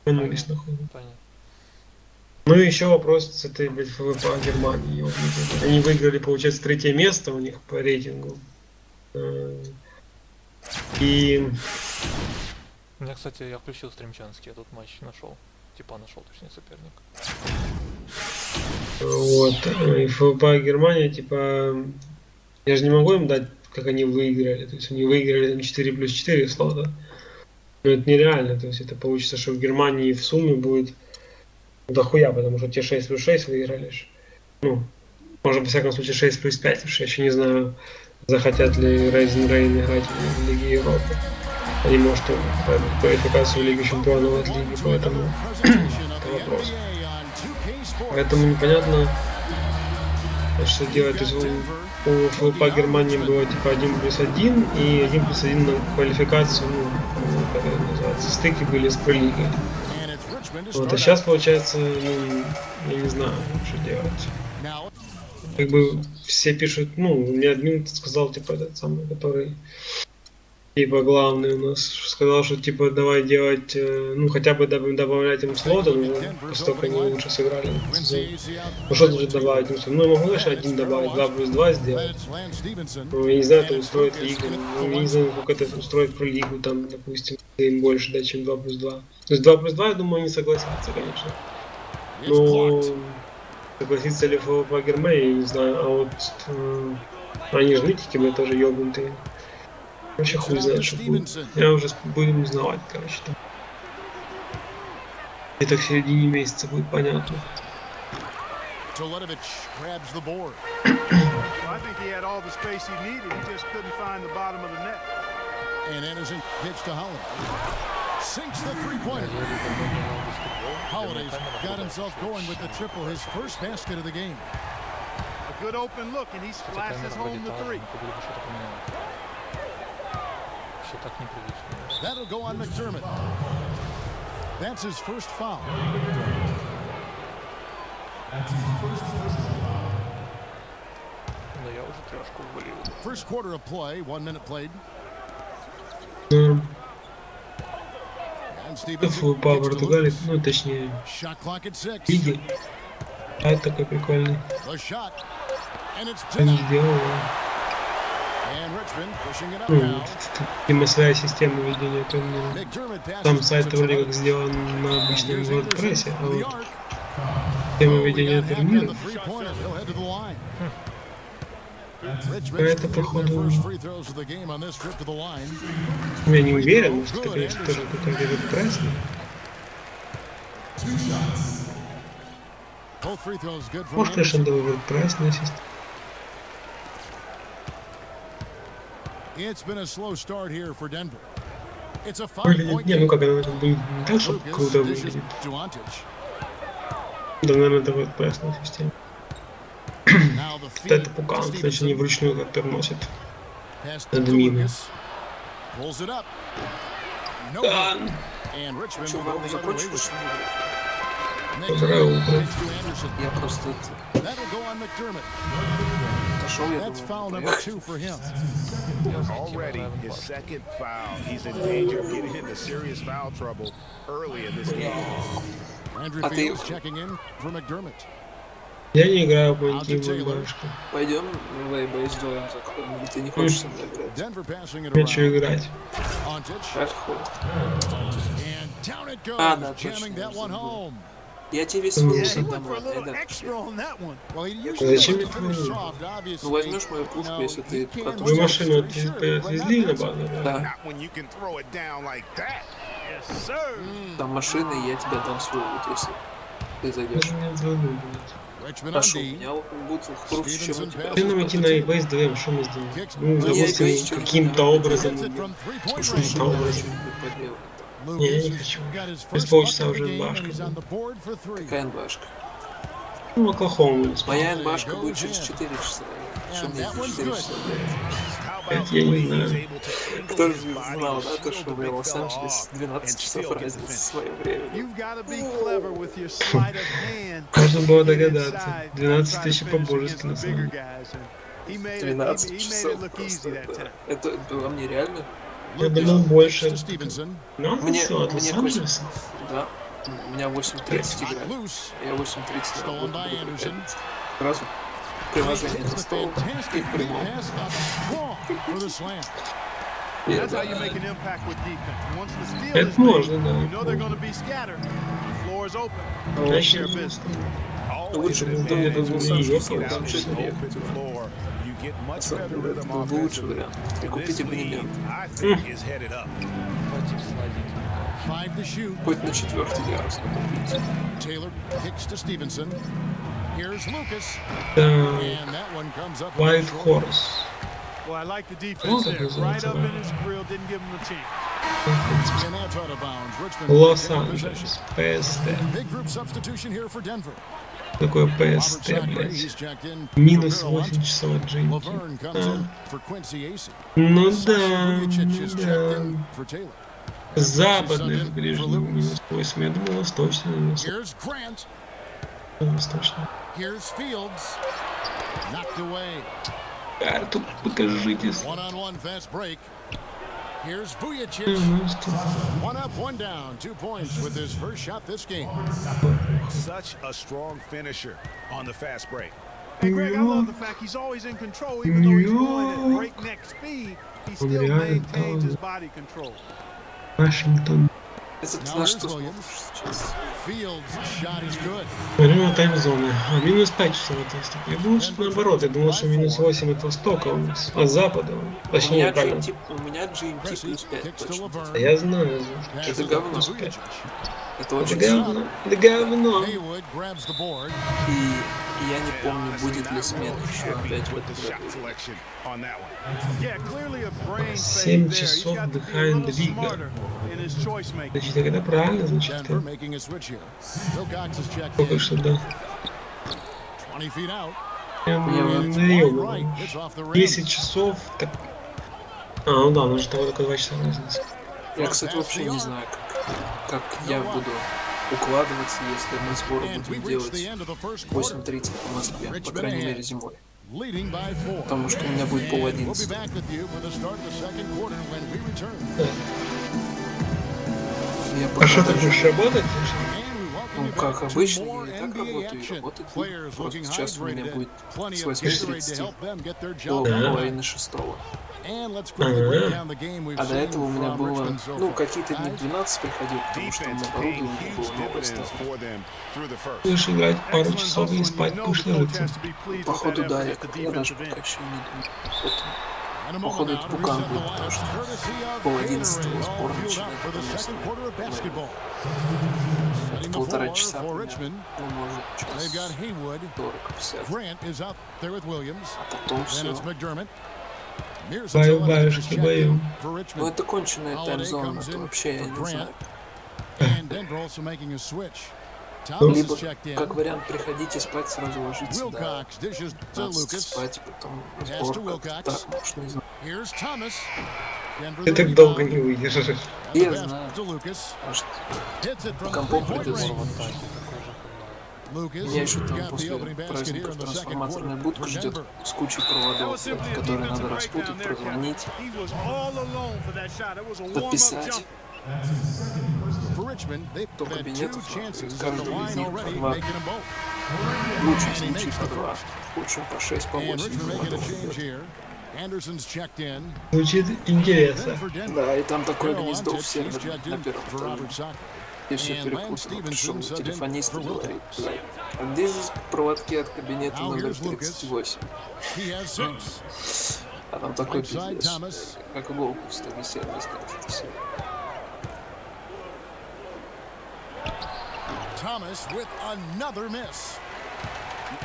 Вернулись нахуй. Понятно. Ну и еще вопрос с этой, блядь, ФВП Германии. Они выиграли, получается, 3-е место у них по рейтингу. И У меня, кстати, я включил стримчанский, я тут матч нашел. Типа нашел, точнее, соперник. вот, и ФВП Германия, типа, я же не могу им дать, как они выиграли. То есть они выиграли там 4+4 слота. Но это нереально. То есть это получится, что в Германии в сумме будет дохуя, потому что те 6+6 выиграли. Ну, может, во всяком случае, 6+5, потому что я еще не знаю, захотят ли Рейзен Рейн играть в Лиге Европы. Они, может, квалификацию в Лиге Чемпионов от Лиги, поэтому это вопрос. Поэтому непонятно, что делать. То есть у ФВП Германии было типа 1+1 и 1+1 на квалификацию, ну, как это называется, стыки были с пролигой. Вот, а сейчас получается, ну, я не знаю, что делать. Как бы все пишут, ну, мне админ сказал, типа, этот самый, который типа главный у нас, сказал, что типа давай делать, ну, хотя бы добавлять им слоты, уже постольку они лучше сыграли этот сезон. Ну, что тут добавить? Ну, я могу, конечно, один добавить, 2+2 сделать. Ну, я не знаю, это устроит лигу, ну, я не знаю, как это устроит про лигу, там, допустим, им больше дать, чем 2+2. То есть 2+2, я думаю, они согласятся, конечно. Но согласится ли ФВП Германия, я не знаю, а вот они же нытики, мы тоже ёбнутые. Вообще хуй знает, что будет. Я уже будем узнавать, короче. Там. Где-то к середине месяца будет понятно. Sinks the three-pointer. Holiday's got himself going with the triple, his first basket of the game. A good open look, and he splashes home the three. That'll go on McDermott. That's his first foul. First quarter of play, 1 minute played. ФВП Португалии, ну точнее, лиги. А это такой прикольный. Не сделал. Ну, видимо, своя система ведения турнира. Там сайт вроде как сделан на обычном WordPress, а вот система ведения турнира это, походу, я не уверен, может, это, конечно, тоже какой-то WordPress. Может, конечно, это WordPress на системе. It's been a slow start here for Denver. It's a Выглядит, не, ну как она будет не так, чтобы круто выглядит. Да, наверное, это WordPress на системе. Это пукан, значит, они вручную как-то вносят админы. Доброе утро. Я просто отошел, я думаю, Already his second foul. He's in danger of getting into serious foul trouble early in this game. А ты Я не играю в MyTeam, бабушка. пойдем в лейбейс сделаем закон, ты не хочешь со мной играть? Хочу играть. Хорошо. А, да, точно. Я тебе свою домой, да. Зачем мне твою? Ну возьмешь мою пушку, если ты Вы машину отвезли на базу? Да. Там машина, и я тебе дам свою, вот если ты зайдешь. Хорошо, у меня будет круче, чем у тебя. Ты нам идти на eBay сдаем, что мы сделаем? Ну, допустим, каким-то образом. Каким-то образом. Не, я не хочу. Через полчаса уже НБАшка. Какая НБАшка? Ну, Оклахома. Моя НБАшка будет через 4 часа. Что мне 4 часа делать? Я не знаю. Кто же знал, да, то, что у меня в Лос-Анджелесе 12 часов разницы в свое время. Можно было догадаться. 12 тысяч по-божески на самом деле. 12 часов просто. Это было мне реально. Я думал больше. Мне Лос-Анджелеса? да. У меня 8:30 играет. Loose. Я 8:30 на Stolen работу by буду Anderson. приходить. Сразу приложение It's the застол и fantastic lead прямом. pass up strong for the slam. That's how you make an impact with defense. Once the steal Это is made, можно, да. you know they're going to be scattered. The floor is open. Я Take ще care of не business. знаю. Always an это advantage был when you Сан-Жос, get там out честно on an говоря. open floor. You get much better Это rhythm был бы лучший offensively. вариант. И And купить this lead, абонемент. I think, is headed up. Хватит сладить. 5 to shoot. Хоть на 4-й ярус накупить. Taylor kicks to Stevenson. Here's Lucas. Да, And that one comes up. White Horse. Well, I like the defense Ну, так there. называется, Right up да. in his grill, didn't give him a chance. And that's out of bounds. Richmond will take Лос-Анджелес. possession. ПСТ. Big group substitution here for Denver. Такое Robert ПСТ, Sacre, блядь. he's checked in. Минус for Carolina. 8 часов от GMT. Laverne comes in for Quincy Acey. Ну Sasha да, Vujacic is ну checked да. in for Taylor. Западный же For ближний Lucas. минус 8. Я думал, восточный минус Here's Grant. восточный. Here's Fields. Knocked away. Карту покажитесь. One-on-one fast break. Here's Ну, Vujacic. что? One up, one down. 2 points with his first shot this game. Such a strong finisher on the fast break. Hey, Greg, I love the fact he's always in control. Even though he's going at breakneck speed, he still реально maintains his талант. body control. Вашингтон. Это ты Now на here's что Williams. смотришь сейчас? Fields' shot is good. Время таймзоны. А минус 5 часов от Востока. Я думал, что наоборот. Я думал, что минус 8 от Востока у нас. А с Запада. У Точнее, меня правильно. GMT плюс 5 Kicks to точно. Да Laverne. я знаю. Passes Это up говно. to Vujacic. Это Это очень говно. Это говно. Haywood grabs the board. И я не помню, будет ли смена еще опять в With the этом shot году. selection on that one. Yeah, clearly a brain Семь fade there. He's часов got to be a behind little the smarter in his choice making. Значит, это правильно, значит, Denver making a switch here. Wilcox is checked только in. что да. 20 feet out. Я And it's wide наёбывал. right. It's off the rim. 10 часов, так... А, ну да, ну же того только 2 часа разница. Я, кстати, вообще не знаю, как я буду укладываться, если мы сборы And we будем reach the делать end of the first quarter. 8:30 по Москве, по крайней мере зимой. Leading by 4. Потому что у меня будет And we'll be 10:30. back with you for the start of the second quarter when we return. Я А пока что, ты даже, будешь работать? And we welcome ну, you как back to обычно, more я и так NBA работаю, и action. работать буду. Players Просто looking сейчас у меня hydrated будет and plenty с of Gatorade to 8:30 help them get their до job done. половины шестого. And let's quickly break down the game we've А до seen этого у меня from было, Richmond so ну, far. какие-то дни Guys, 12 приходил, потому что у Defense меня paying оборудование huge было новое dividends стало. for them through the first. Будешь играть пару Excellent часов и hustle, and спать you know будешь the coach ложиться. has to be pleased with that Походу, да, effort я, at the я даже defensive end. пока еще не думаю. Вот, and a moment походу, now это to Пукан reset the будет, потому lineups, что courtesy of пол-11 Gatorade, all сбор fueled начинает, up for the потому second что, quarter of basketball. Setting the полтора floor часа for примерно, Richmond. ну, может, They've got час Haywood. 40-50. Grant is out there with Williams. А потом Then все. it's McDermott. Mears Баю, is баюшки, checked баю. in for Ну, Richmond. это конченая Holiday таймзона, comes это in вообще я for не Grant. знаю. And Denver also making a switch. Thomas Либо, is checked in. как вариант, приходите спать, сразу ложиться до Wilcox dishes to 15 Lucas. спать, потом Pass to сбор как-то Wilcox. так, может, не знаю. Here's Thomas. Denver Ты the так долго rebound. не выдержишь. And the Я pass знаю. to Lucas. Может, Hits it from компом three-point придется. range. Lucas Меня еще там got the после opening basket here праздников in the second трансформаторная quarter будка for ждет Denver. с кучей That проводов, was simply a которые надо defensive распутать, breakdown there, прозвонить, Captain. He was all alone for that shot. It was a warm-up подписать. jump. For Richmond, they've До had two кабинетов chances at the каждый из line них already, по 2. making them both. В лучшем And he случае makes по the 2, first. в худшем по 6, по And 8 Richmond making a проводов change идет. here. Anderson's checked in. Звучит Then интересно. for Denver. Да, и там такое Carol гнездо в Antich, he's сервере checked на in первом for этаже. Robert Sacre. Я все And Lance перепутал, пришел Stevenson subbed in телефонист и for говорит, Wilcox. блядь, а где здесь проводки от кабинета Now номер here's Lucas. 38? He has 6. А там такой Right side, пиздец, Thomas. как иголку в стоге сервис, как это все. Thomas with another miss.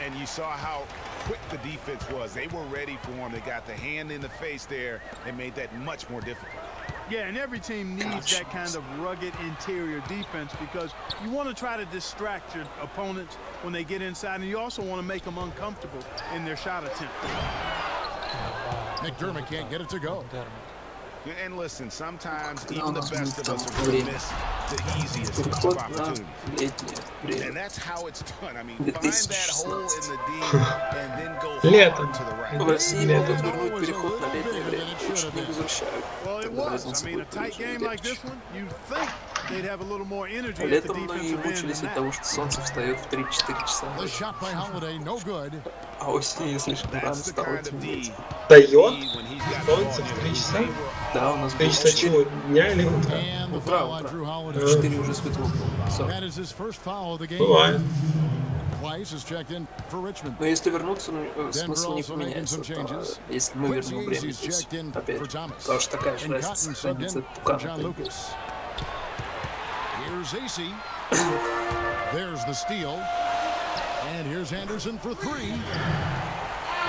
And you saw how quick the defense was. They were ready for him. They got the hand in the face there and made that much more difficult. Yeah, and every team needs that kind of rugged interior defense because you want to try to distract your opponents when they get inside, and you also want to make them uncomfortable in their shot attempt. McDermott can't get it to go. And listen, sometimes Когда у even the нас best будет of там us are going to время? miss the easiest of Переход на opportunities. летнее время. And that's how it's done. I mean, find 2016. that hole in the D and then go Летом. hard to the right. В России могут Летом. вернуть переход на летнее время, лучше не возвращают. Well, it Тогда was. разница I mean, a будет tight ниже, game не like this меньше. one, you think they'd have a little more energy А at the летом многие defensive end мучились than от that. того, что солнце встает в 3-4 часа The ночи. shot by Holiday, no good. А осенью слишком рано That's the стало kind of темнеть. D Дает? when he's got the ball Солнце near в the 3 hoop. часа? They were Да, у нас 3 было часа 4. чего? Дня или утра? And the Утро, foul on утро. Drew В Holiday. 4 уже светло было. Всё. That is his first foul of the game. Бывает. Weiss is checked in for Richmond. Но если вернуться, ну, Denver смысл не also making поменяется, some changes. если мы вернем Quincy время Aces здесь. checked in Опять. for Thomas. Потому что такая же And разница Cotton subbed сохранится in от for John Пукана. Lucas. Here's Acey. There's the steal. And here's Anderson for three.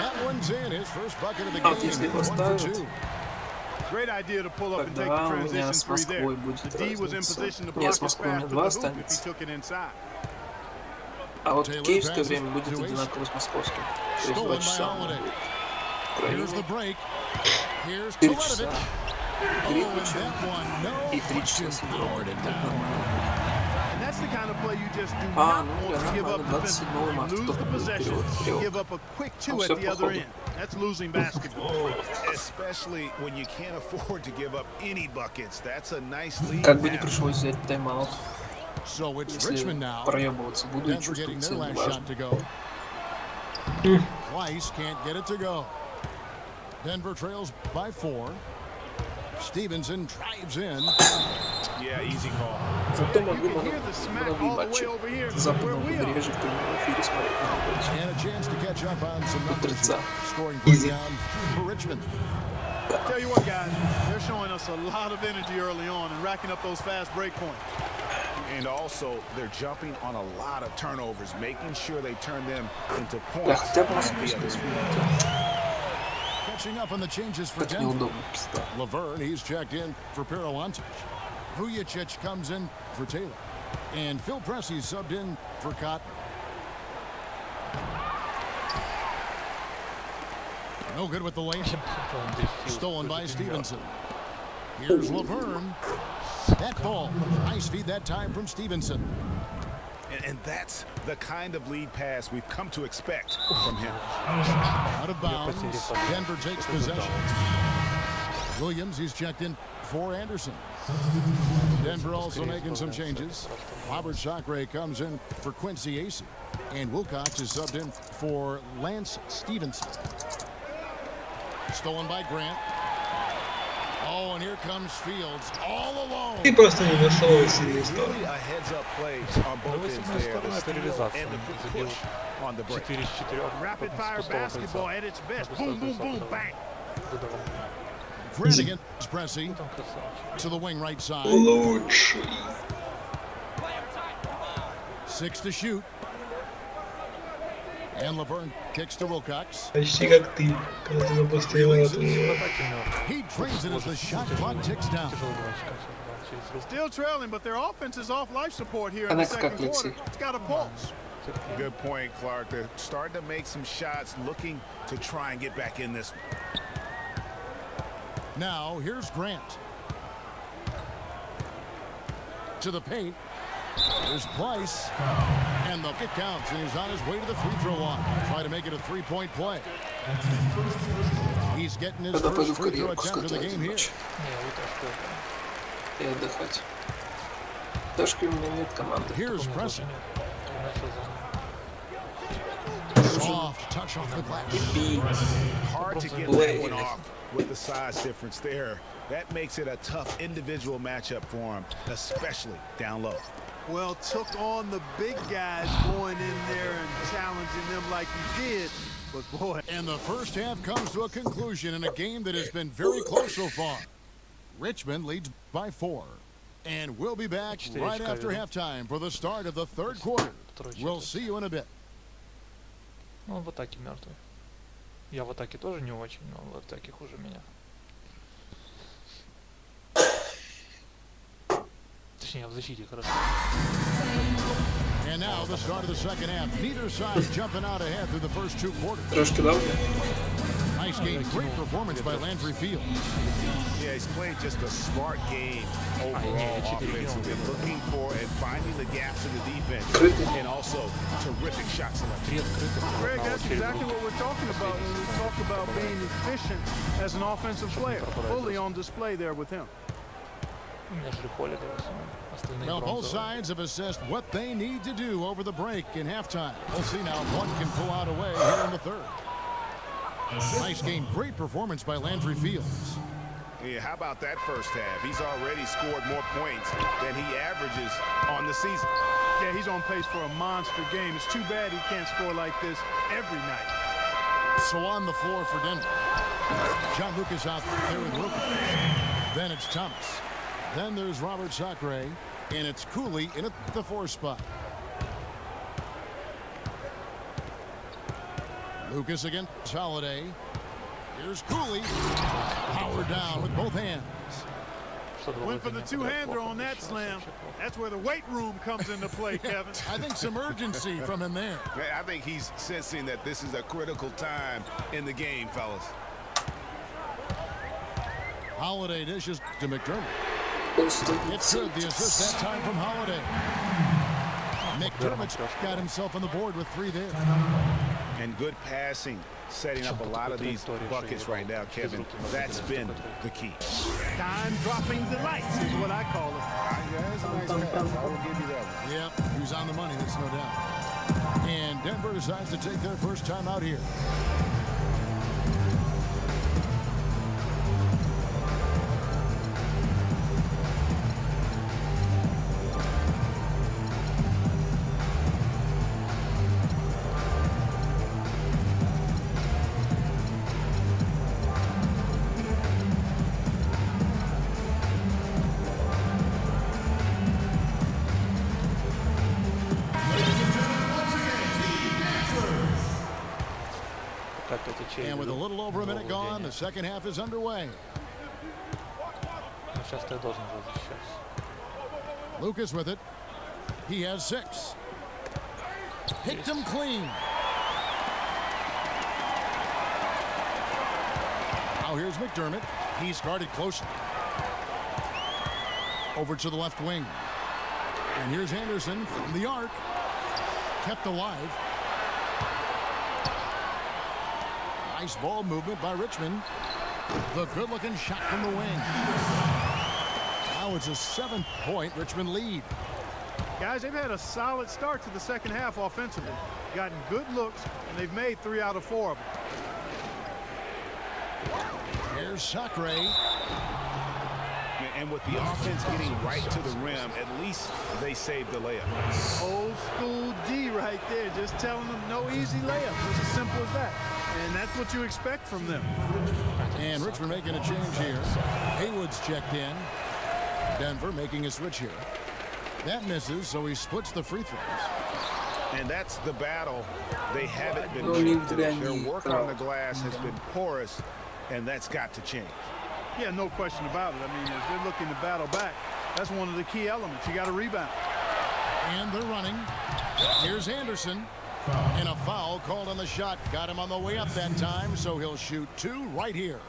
That one's in. His first bucket of the Вот game. если его 1 for ставят, 2. Great idea to pull up and take тогда the у меня transition с three there. Москвой будет The D was in разница. position to Нет, block с his Москвой у pass меня to 2 the hoop if he останется. took it inside. А вот Taylor киевское passes время будет to Ace. одинаково с московским. То есть Stolen 2 by часа оно Holiday. будет. Here's the Украина, break. Here's 4 часа. Teletovic. Oh, and Грифича that one, no и 3 часа question. сидел. Lowered it down. And that's the kind of play you just do А, not ну want для to give up нормально, defensively. 27 марта Lose the только будет possession, перевод. give up a quick two Там at всё the по other ходу. end. That's losing basketball. especially when you can't afford to give up any buckets. That's a nice lead. Как бы не now. пришлось взять тайм-аут, So it's если Richmond now. проебываться буду и Denver чувствовать getting their себя last неважно. shot to go. Weiss can't get it to go. Denver trails by 4. Stevenson drives in. Yeah, easy call. Зато You могу can hear the smack многие all the way матчи over here с where западного we are. побережья в прямом эфире смотреть на работе. And a chance to catch up on some numbers. Утреца. Scoring Easy. breakdown for Richmond. Tell you what, guys, they're showing us a lot of energy early on and racking up those fast break points. And also, they're jumping on a lot of turnovers, making sure they turn them into Да, points. хотя бы on the спуск other из end. минуты. Catching up on the changes for Так Denver. неудобно, пизда. Laverne, he's checked in for Paralantic. Vujicic comes in for Taylor. And Phil Pressey subbed in for Cotton. No good with the lane. Stolen by Stevenson. Here's Laverne. That ball. Nice feed that time from Stevenson. And that's the kind of lead pass we've come to expect from him. Out of bounds. Denver takes possession. Williams, he's checked in for Anderson. Denver also making some changes. Robert Sacre comes in for Quincy Acey. And Wilcox is subbed in for Lance Stevenson. Stolen by Grant. Oh, and here comes Fields all alone. Ты просто не нашел себе стал. Really a heads-up play on both ends Восьмая there. сторона The steal реализация. and the quick Забил push on the break. 4 из 4. Rapid fire basketball at its best. Boom, boom, boom, bang. Grant against Pressey Там красавчик. to the wing right side. Лучший. 6 to shoot. And Laverne kicks to Wilcox. Почти как ты, когда ты напустил это. He drains it as the shot clock ticks down. Тяжелый мальчик, конечно, через руку. Still trailing, but their offense is off life support here in the Однако как second quarter. Алексей. It's got a pulse. Good point, Clark. They're starting to make some shots, looking to try and get back in this. Now, here's Grant. To the paint. There's Price. And the kick counts, and he's on his way to the free throw line. Try to make it a three-point play. He's getting his Тогда пойду first в free throw карьерку attempt of the скатаю game один here. матч Не, вытяжка. и отдыхать. Ташки у меня нет команды. Here's У меня Pressey. тоже нет. Я начал за ним. Soft touch off the glass. И Hard to get Play. that one off with the size difference there. That makes it a tough individual matchup for him, especially down low. Well, took on the big guys going in there and challenging them like he did. But boy, And the first half comes to a conclusion in a game that has been very close so far. Richmond leads by 4. And we'll be back right after halftime for the start of the third quarter. We'll see you in a bit. Ну, он в атаке мертвый. Я в атаке тоже не очень, но он в атаке хуже меня. Точнее, в защите хорошо. And now the start of the second half. Neither side jumping out ahead through the first two quarters. трошки дал мне. Nice game. Great performance by Landry Field. Yeah, he's playing just a smart game overall offensively, looking for and finding the gaps in the defense, and also terrific shot selection. 3 открытых. Greg, одного that's через exactly руку. what we're talking about when we talk about being efficient as an offensive player. Fully on display there with him. Well, both sides have assessed what they need to do over the break in halftime. We'll see now if one can pull out away here in the third. Nice game. Great performance by Landry Fields. Yeah, how about that first half? He's already scored more points than he averages on the season. Yeah, he's on pace for a monster game. It's too bad he can't score like this every night. So on the floor for Denver. John Lucas out there with Wilkins. Then it's Thomas. Then there's Robert Sacre. And it's Cooley in at the 4 spot. Lucas against Holiday. Here's Cooley. Power down with both hands. Went for the two-hander on that slam. That's where the weight room comes into play, Kevin. I think some urgency from him there. I think he's sensing that this is a critical time in the game, fellas. Holiday dishes to McDermott. It's It's good. The assist that time from Holiday. McDermott got himself on the board with 3 there. And good passing, setting up a lot of these buckets right now, Kevin. That's been the key. Time-dropping delights is what I call it. Yeah, that's a nice pass. I will give you that one. Yep, he was on the money, that's no doubt. And Denver decides to take their first time out here. And with a little over a minute gone, the second half is underway. Lucas with it. He has 6. Picked him clean. Now here's McDermott. He's guarded closely. Over to the left wing. And here's Anderson from the arc. Kept alive. Nice ball movement by Richmond. The good-looking shot from the wing. Now it's a 7-point Richmond lead. Guys, they've had a solid start to the second half offensively. Gotten good looks, and they've made 3 out of 4 of them. Here's Sacre. And with the offense getting right to the rim, at least they saved the layup. Old school D right there, just telling them no easy layup. It's as simple as that. And that's what you expect from them. And Richmond making a change here. Haywood's checked in. Denver making a switch here. That misses, so he splits the free throws. And that's the battle they haven't been winning today. Their work on the glass has been porous, and that's got to change. Yeah, no question about it. I mean, as they're looking to battle back, that's one of the key elements. You got to rebound. And they're running. Here's Anderson. And a foul called on the shot. Got him on the way up that time, so he'll shoot 2 right here.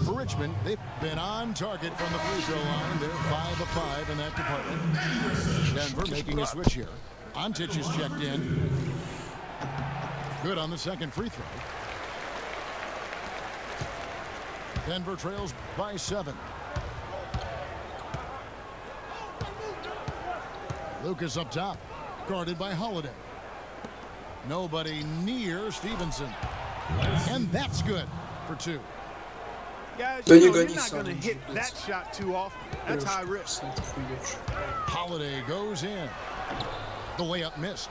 For Richmond, they've been on target from the free throw line. They're 5 of 5 in that department. Denver making a switch here. Ontich is checked in. Good on the second free throw. Denver trails by 7. Lucas up top, guarded by Holiday. Nobody near Stevenson. And that's good for 2. Guys, you know, you're not going to hit that shot too often. That's high risk. Holiday goes in. The layup missed.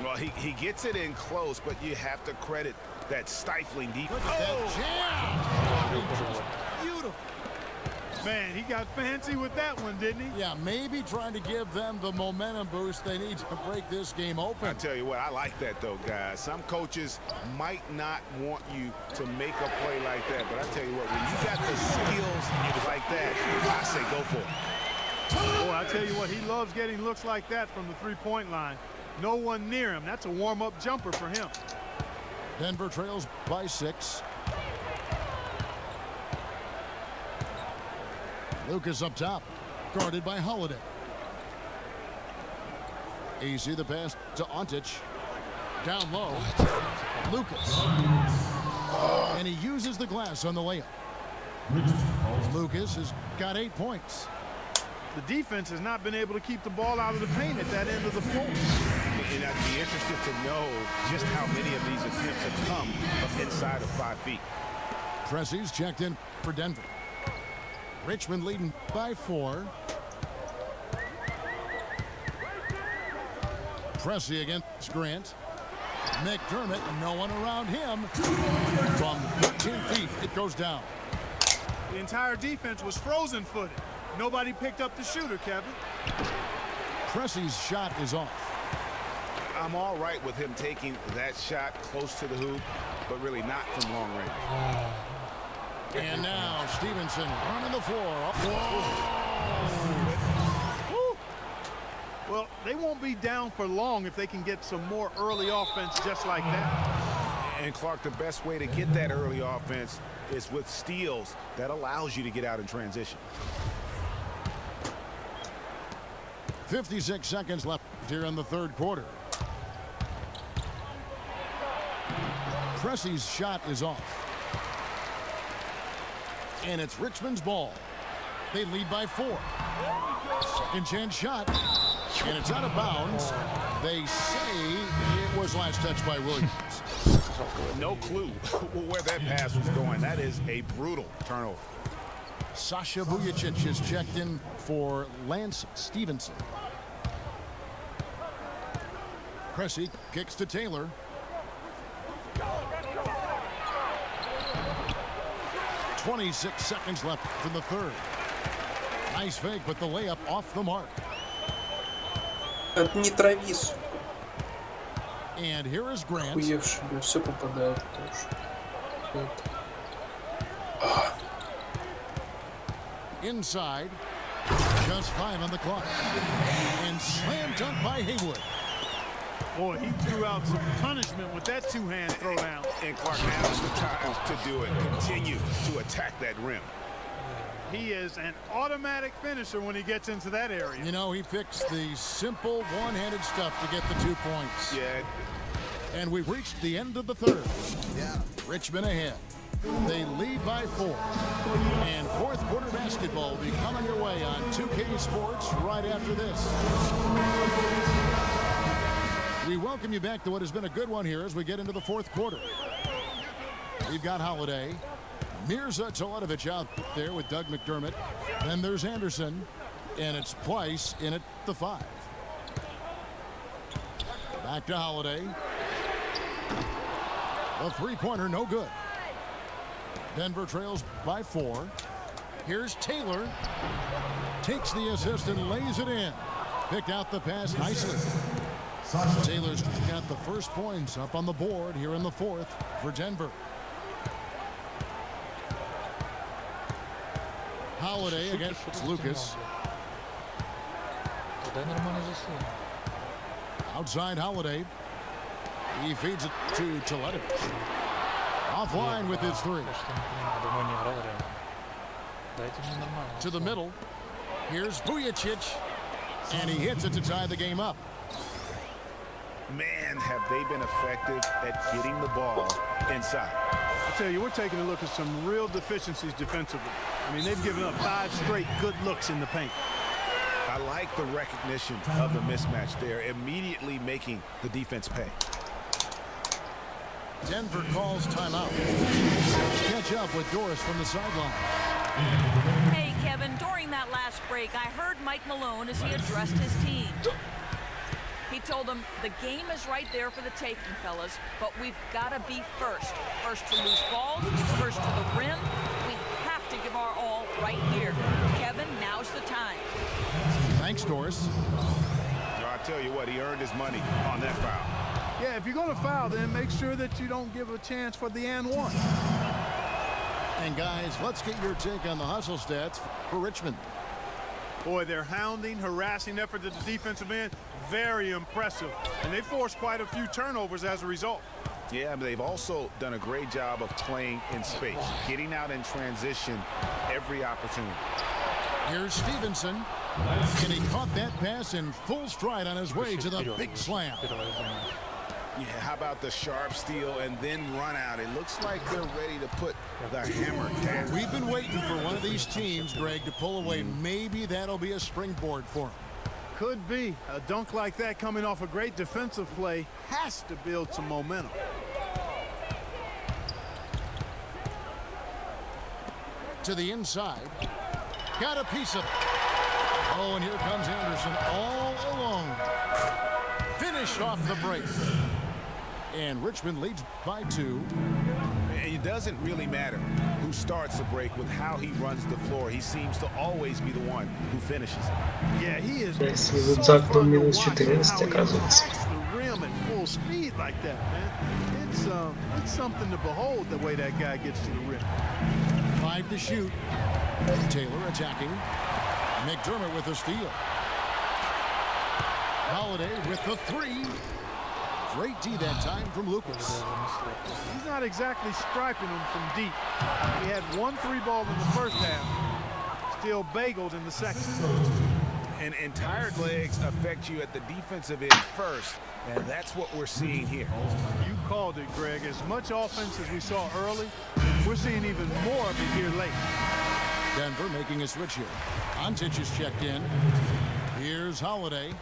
Well, he gets it in close, but you have to credit that stifling defense. Look at that jam. Beautiful. Man, he got fancy with that one, didn't he? Yeah, maybe trying to give them the momentum boost they need to break this game open. I tell you what, I like that, though, guys. Some coaches might not want you to make a play like that, but I tell you what, when you got the skills like that, I say go for it. Boy, I tell you what, he loves getting looks like that from the three-point line. No one near him. That's a warm-up jumper for him. Denver trails by 6. Lucas up top, guarded by Holiday. Easy the pass to Ontich. Down low, Lucas. And he uses the glass on the layup. Lucas has got 8 points. The defense has not been able to keep the ball out of the paint at that end of the floor. And I'd be interested to know just how many of these attempts have come from inside of 5 feet. Pressey's checked in for Denver. Richmond leading by 4. Pressey against Grant. McDermott, no one around him. From 13 feet, it goes down. The entire defense was frozen-footed. Nobody picked up the shooter, Kevin. Pressey's shot is off. I'm all right with him taking that shot close to the hoop, but really not from long range. And now Stevenson running the floor. Whoa. Well, they won't be down for long if they can get some more early offense just like that. And Clark, the best way to get that early offense is with steals that allows you to get out in transition. 56 seconds left here in the third quarter. Pressey's shot is off. And it's Richmond's ball. They lead by 4. Second chance shot. And it's out of bounds. They say it was last touched by Williams. No clue where that pass was going. That is a brutal turnover. Sasha Vujicic is checked in for Lance Stevenson. Pressey kicks to Taylor. .26 seconds left for the third. Nice fake, but the layup off the mark. Не трави, сука. And here is Grant. Хуевший, все попадает тоже. Inside. Just 5 on the clock. And slam dunk by Haywood. Boy, he threw out some punishment with that two-hand throwdown. And Clark, now's the time to do it. Continue to attack that rim. He is an automatic finisher when he gets into that area. You know, he picks the simple one-handed stuff to get the 2 points. Yeah. And we've reached the end of the third. Yeah. Richmond ahead. They lead by 4. And fourth quarter basketball will be coming your way on 2K Sports right after this. We welcome you back to what has been a good one here as we get into the fourth quarter. We've got Holiday. Mirza Teletovic out there with Doug McDermott. Then there's Anderson. And it's Price in at the 5. Back to Holiday. A three-pointer, no good. Denver trails by 4. Here's Taylor. Takes the assist and lays it in. Picked out the pass nicely. Taylor's got the first points up on the board here in the fourth for Denver. Holiday against Lucas. Outside Holiday. He feeds it to Teletovic. Offline with his 3. To the middle. Here's Vujicic. And he hits it to tie the game up. Man, have they been effective at getting the ball inside. I tell you, we're taking a look at some real deficiencies defensively. I mean, they've given up 5 straight good looks in the paint. I like the recognition of the mismatch there, immediately making the defense pay. Denver calls timeout. Catch up with Doris from the sideline. Hey, Kevin, during that last break, I heard Mike Malone as he addressed his team. He told them the game is right there for the taking, fellas, but we've got to be first. First to loose balls, first to the rim. We have to give our all right here. Kevin, now's the time. Thanks, Doris. I tell you what, he earned his money on that foul. Yeah, if you're going to foul, then make sure that you don't give a chance for the and one. And guys, let's get your take on the hustle stats for Richmond. Boy, their hounding, harassing effort at the defensive end, very impressive. And they forced quite a few turnovers as a result. Yeah, but they've also done a great job of playing in space, getting out in transition every opportunity. Here's Stevenson. And he caught that pass in full stride on his way to the big slam. Yeah, how about the sharp steal and then run out? It looks like they're ready to put the hammer down. We've been waiting for one of these teams, Greg, to pull away. Maybe that'll be a springboard for them. Could be. A dunk like that coming off a great defensive play has to build some momentum. To the inside. Got a piece of... Oh, and here comes Anderson all alone. Finished off the break. And Richmond leads by 2. It doesn't really matter who starts the break with how he runs the floor. He seems to always be the one who finishes it. Yeah, he is Если so Зак fun to минус watch 14, how he оказывается. attacks the rim at full speed like that, man. It's something to behold the way that guy gets to the rim. 5 to shoot. Taylor attacking. McDermott with the steal. Holiday with the 3. Great D that time from Lucas. He's not exactly striping him from deep. He had 1 3-ball in the first half. Still bageled in the second. And tired legs affect you at the defensive end first. And that's what we're seeing here. You called it, Greg. As much offense as we saw early, we're seeing even more of it here late. Denver making a switch here. Antich is checked in. Here's Holiday.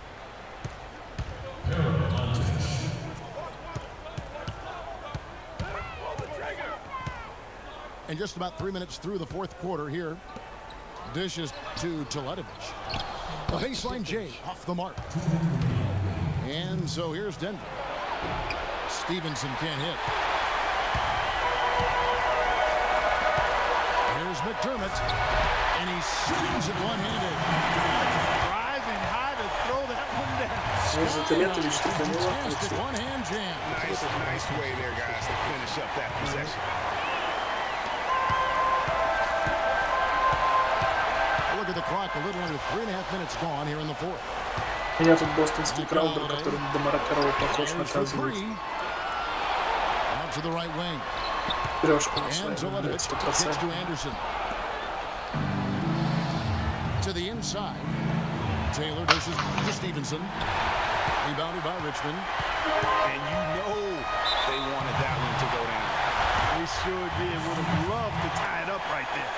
And just about 3 minutes through the fourth quarter here. Dishes to Teletovic. A baseline J off the mark. And so here's Denver. Stevenson can't hit. Here's McDermott. And he swings it one-handed. Rising high to throw that one down. Может, Телетович тут заняла. Fantastic one-hand jam. Nice way there, guys, to finish up that possession. Look at the clock, a little under 3.5 minutes gone here in the fourth. Меня тут бостонский краудер, который до Маракарова похож, наказывает. Out to the right wing. Трешку на And своем, блядь, Teletovic 100%. gets to Anderson. To the inside. Taylor versus to Stevenson. Rebounded by Richmond. And you know they wanted that one to go down. We sure did. Would have loved to tie it up right there.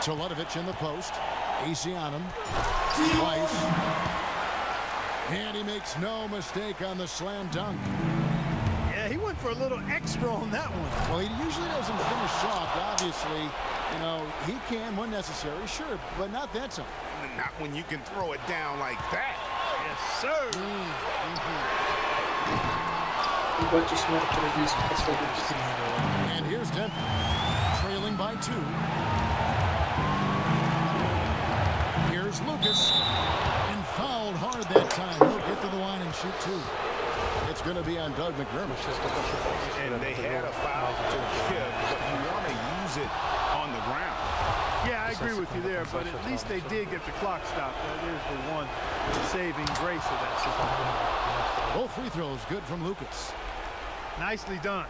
Teletovic in the post. AC on him. Twice. And he makes no mistake on the slam dunk. Yeah, he went for a little extra on that one. Well, he usually doesn't finish soft, obviously. You know, he can when necessary, sure, but not that time. Not when you can throw it down like that. Yes, sir. Ебать, у Смертера есть подходит. And here's Denver, trailing by 2. Here's Lucas, and fouled hard that time. He'll get to the line and shoot 2. It's going to be on Doug McDermott. And they had a foul to give, but you want to use it on the ground. Yeah, I agree with you there, but at least they did get the clock stopped. That is the one saving grace of that situation. Both free throws good from Lucas. Nicely done.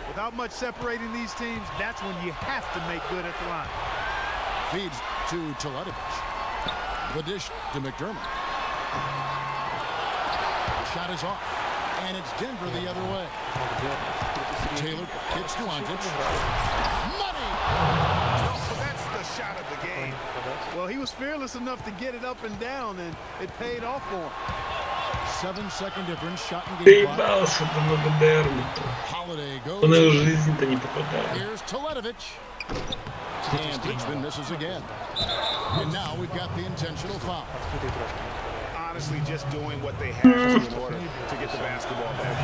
Without much separating these teams, that's when you have to make good at the line. Feeds to Teletovic. The dish to McDermott. Shot is off. And it's Denver the other way. Taylor gets to Antich. Money! So that's the shot of the game. Well, he was fearless enough to get it up and down, and it paid off for him. 7-second difference. Shot and Ты game clock. ебался по модерну-то. Holiday Он и в goes. жизни-то не попадает. Here's Teletovic. And Richmond misses again. And now we've got the intentional foul. Honestly, just doing what they have to in order to get the basketball back.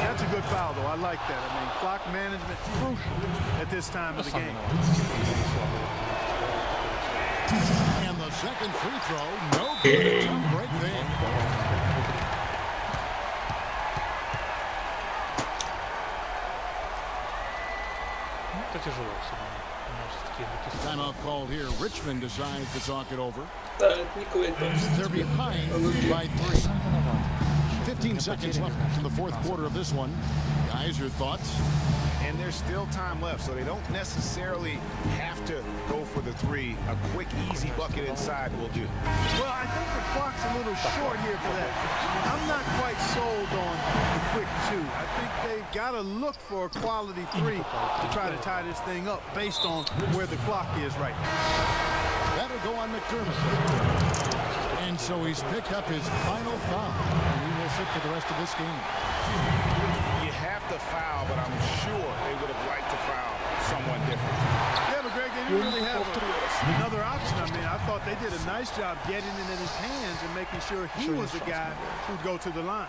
That's a good foul, though. I like that. I mean, clock management crucial at this time of the game. And the second free throw. No good. Jump break there. Это тяжело все равно. У нас такие руки. Timeout called here. Richmond decides to talk it over. Да, это Николай Томский. They're behind by 3. 15 seconds left in the fourth quarter of this one. Guys, your thoughts? And there's still time left, so they don't necessarily have to go for the three. A quick, easy bucket inside will do. Well, I think the clock's a little short here for that. I'm not quite sold on the quick two. I think they've got to look for a quality three to try to tie this thing up based on where the clock is right now. That'll go on McDermott. And so he's picked up his final foul. He will sit for the rest of this game. You have to foul, but I'm sure they would have liked to foul someone different. Yeah, but Greg, they didn't really have another option. I mean, I thought they did a nice job getting it in his hands and making sure he was the guy who'd go to the line.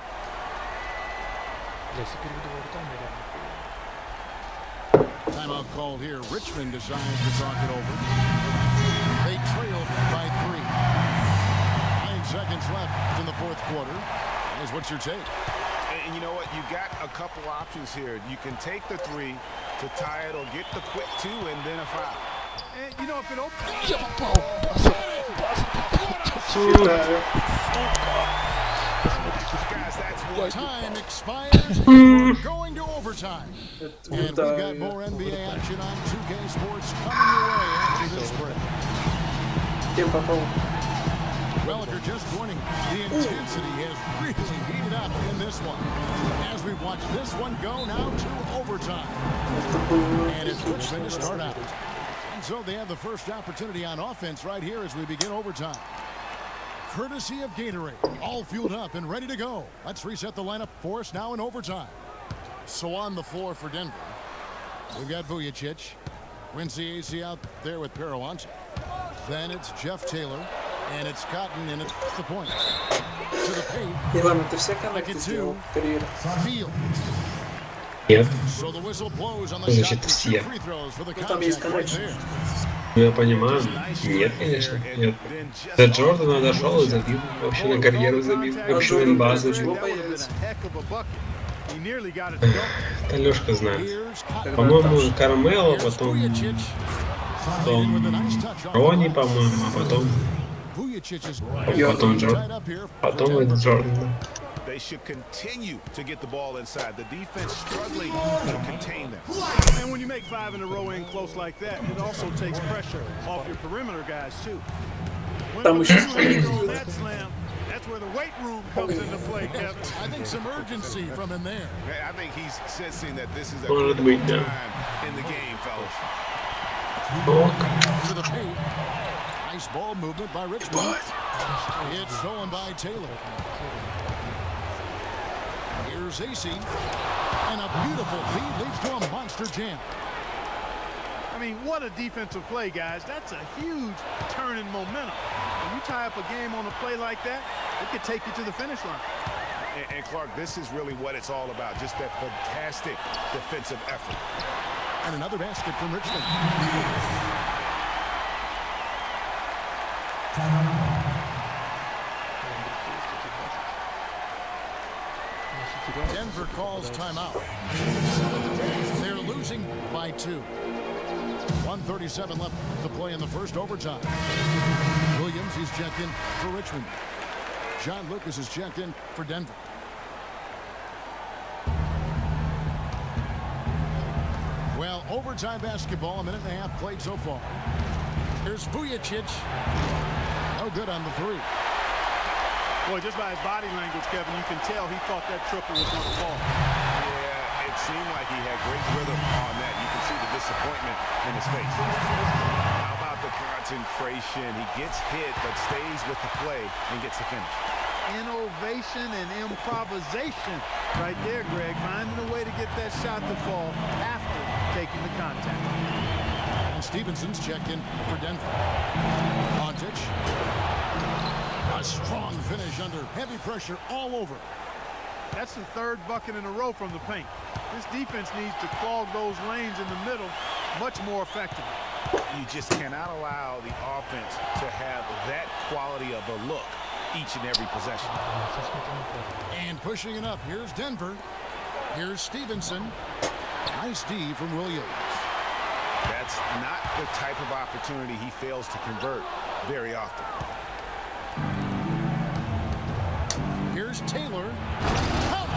Timeout called here. Richmond decides to talk it over. They trailed by 3. 9 seconds left in the fourth quarter. Here's what's your take? And you know what? You got a couple options here. You can take the three to tie it or get the quick two and then a foul. And, you know, if it opens... Guys, that's one. Time expires. We're going to overtime. And we've got more NBA action on 2K Sports coming your way after this break. Well, if you're just joining, the intensity has really heated up in this one. As we watch this one go now to overtime. And it's Richmond to start out. And so they have the first opportunity on offense right here as we begin overtime. Courtesy of Gatorade, all fueled up and ready to go. Let's reset the lineup for us now in overtime. So on the floor for Denver, we've got Vujacic, Quincy AC out there with Peruanza. Then it's Jeff Taylor, and it's Cotton, and it's the point. To the paint. Иван, ты все коннекты сделал? Карьера. Field. Нет. So the whistle blows on the Значит, shot. все. Free throws for the Там есть contact right connection. there. Я понимаю. Нет, конечно. Нет. До Джордана дошел и забил. Вообще на карьеру забил. Вообще на НБА забил. Это Лешка знает. По-моему, Кармело, потом Рони, по-моему, а потом Джордан. Потом это Джордан. They should continue to get the ball inside. The defense struggling to contain them. And when you make 5 in a row in close like that, it also takes pressure off your perimeter guys too. When Там еще that slam, that's where the weight room comes into play, Kevin. I think some urgency from him there. I think he's sensing that this is a Well, critical we time know. in the game, fellas. To the paint. Nice ball movement by Richmond. It's stolen by Taylor. Here's AC. And a beautiful feed leads to a monster jam. I mean, what a defensive play, guys. That's a huge turn in momentum. When you tie up a game on a play like that, it could take you to the finish line. And Clark, this is really what it's all about. Just that fantastic defensive effort. And another basket from Richmond. Denver calls timeout. They're losing by 2. 1:37 left to play in the first overtime. Williams, he's checked in for Richmond. John Lucas is checked in for Denver. Well, overtime basketball, a minute and a half played so far. Here's Vujacic. No good on the 3. Boy, just by his body language, Kevin, you can tell he thought that triple was going to fall. Yeah, it seemed like he had great rhythm on that. You can see the disappointment in his face. How about the concentration? He gets hit, but stays with the play and gets the finish. Innovation and improvisation right there, Greg. Finding a way to get that shot to fall after taking the contact. And Stevenson's checked in for Denver. Montic. A strong finish under heavy pressure all over. That's the 3rd bucket in a row from the paint. This defense needs to clog those lanes in the middle much more effectively. You just cannot allow the offense to have that quality of a look each and every possession. And pushing it up, here's Denver. Here's Stevenson. Nice D from Williams. That's not the type of opportunity he fails to convert very often. Here's Taylor. Oh,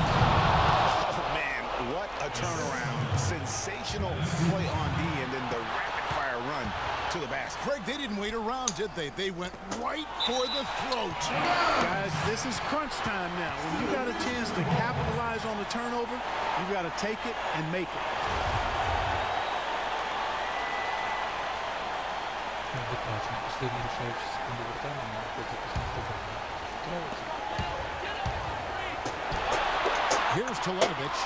man, what a turnaround. Sensational play on D, and then the rapid-fire run to the basket. Craig, they didn't wait around, did they? They went right for the throat. Guys, this is crunch time now. When you got a chance to capitalize on the turnover, you got to take it and make it. Последний решающий секунду вратаря находится Here's Telenovich.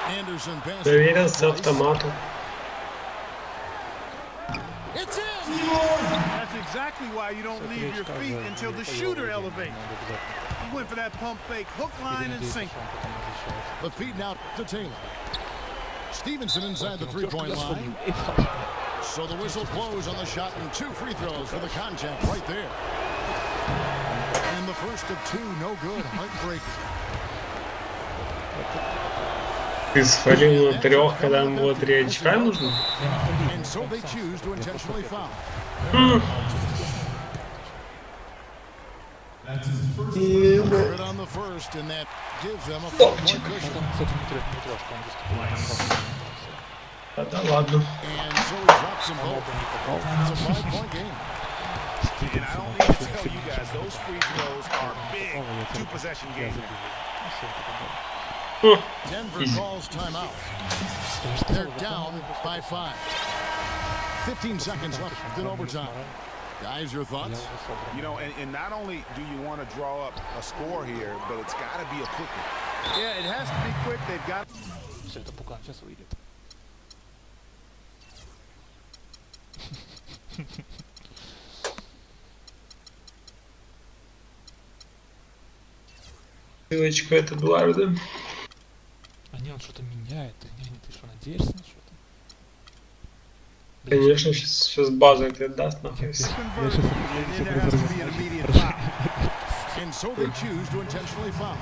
Anderson passes. Проверил с автомату. It's in. That's exactly why you don't leave your feet until the shooter elevates. He went for that pump fake, hook, line, and sinker. The feed now to Taylor. Stevenson inside the three-point line. So the whistle blows on the shot and 2 free throws for the contact right there. And the first of 2, no good. Heartbreaker. Ты свалил на 3, когда ему было 3 очка нужно? And so they choose to intentionally foul. Good on the first, and that gives them a 4-point cushion. Да ладно. And so he drops them both. It's a 5-point game. And I don't need to tell you guys, those free throws are big 2-possession games. Denver calls timeout. They're down by 5. 15 seconds left in overtime. Guys, your thoughts? You know, and not only do you want to draw up a score here, but it's got to be a quick one. Yeah, it has to be quick. They've got... Все, это Пукан сейчас выйдет. Ссылочку это Эдуарда. А не, он что-то меняет. Ты что, надеешься на что-то? Конечно, сейчас база это даст нахуй. And so they choose to intentionally foul.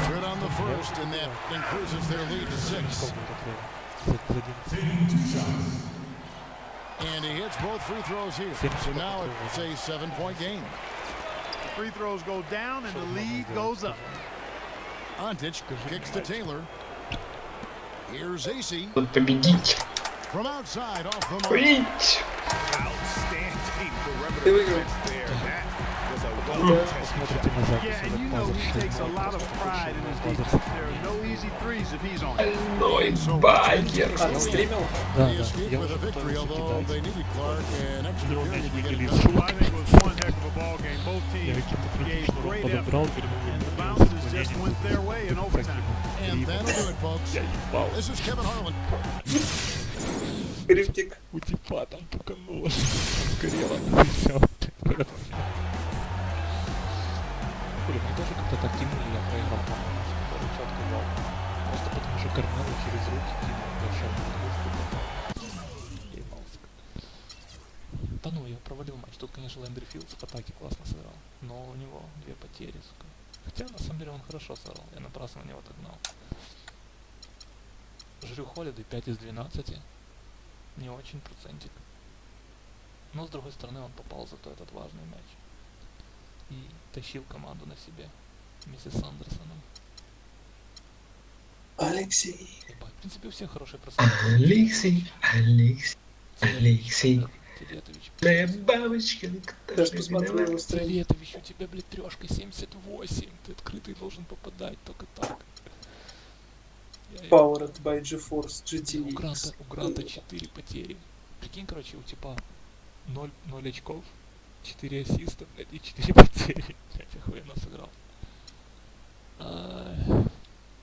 Good on the first, and that increases their lead to 6. And he hits both free throws here. So now it's a 7-point game. Free throws go down and the lead goes up. Antic kicks to Taylor. Here's AC. Победить. From outside off the mark. Курить. Outstanding perimeter defense there. That was a well-tested shot. Yeah, and you know he takes a lot of pride in his defense. There are no easy threes if he's on it. Больной багер. А, ты стримил? They escaped with a victory, although they needed Clark and extra period to get it I done. think it was one heck of a ball game. Both teams gave great effort, and the bounces just went their way in overtime. And that'll do it, folks. This is Kevin Harlan. Криптик. У типа там пукануло. Сгорело. Все. Мне тоже как-то так кинули, я проиграл, по-моему, второй четко дал. Просто потому что Кармелу через руки кинул, большой ебался. Да ну, я провалил матч. Тут, конечно, Лэндри Филдс в атаке классно сыграл. Но у него 2 потери, сука. Хотя, на самом деле, он хорошо сыграл. Я напрасно на него так гнал. Жрю Холлиday 5 из 12. Не очень процентик. Но, с другой стороны, он попал зато этот важный мяч. И тащил команду на себе вместе с Андерсоном. Алексей. В принципе, у всех хорошие проценты. Алексей. Телетович. Моя бабочка. Я ж посмотрел его стрим. Телетович, у тебя, блядь, 3 78. Ты открытый должен попадать только так. Powered by GeForce У GTX. Гранта 4 потери. Прикинь, короче, у типа 0 очков, 4 ассиста, блядь, и 4 потери. Блядь, охуенно сыграл.